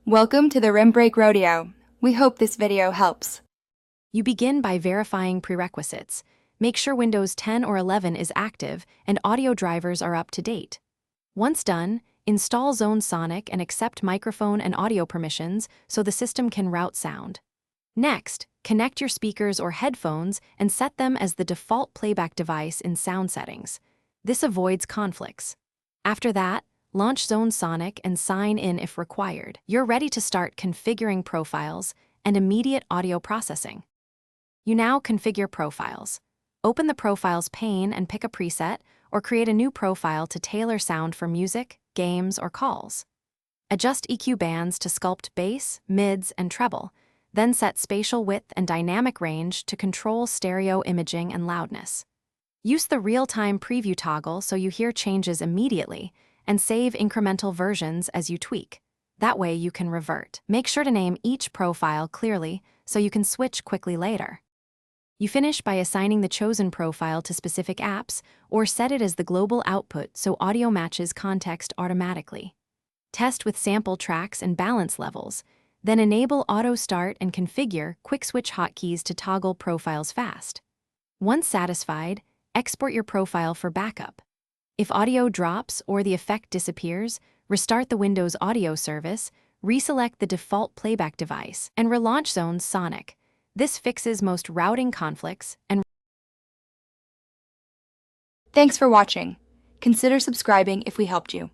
Welcome to the Rim Break Rodeo. We hope this video helps. You begin by verifying prerequisites. Make sure Windows 10 or 11 is active and audio drivers are up to date. Once done, install Zone Sonic and accept microphone and audio permissions so the system can route sound. Next, connect your speakers or headphones and set them as the default playback device in sound settings. This avoids conflicts. After that, launch Zone Sonic and sign in if required. You're ready to start configuring profiles and immediate audio processing. You now configure profiles. Open the Profiles pane and pick a preset, or create a new profile to tailor sound for music, games, or calls. Adjust EQ bands to sculpt bass, mids, and treble, then set spatial width and dynamic range to control stereo imaging and loudness. Use the real-time preview toggle so you hear changes immediately, and save incremental versions as you tweak. That way you can revert. Make sure to name each profile clearly so you can switch quickly later. You finish by assigning the chosen profile to specific apps or set it as the global output so audio matches context automatically. Test with sample tracks and balance levels, then enable auto start and configure quick switch hotkeys to toggle profiles fast. Once satisfied, export your profile for backup. If audio drops or the effect disappears, restart the Windows Audio service, reselect the default playback device, and relaunch Zone Sonic. This fixes most routing conflicts and Thanks for watching. Consider subscribing if we helped you.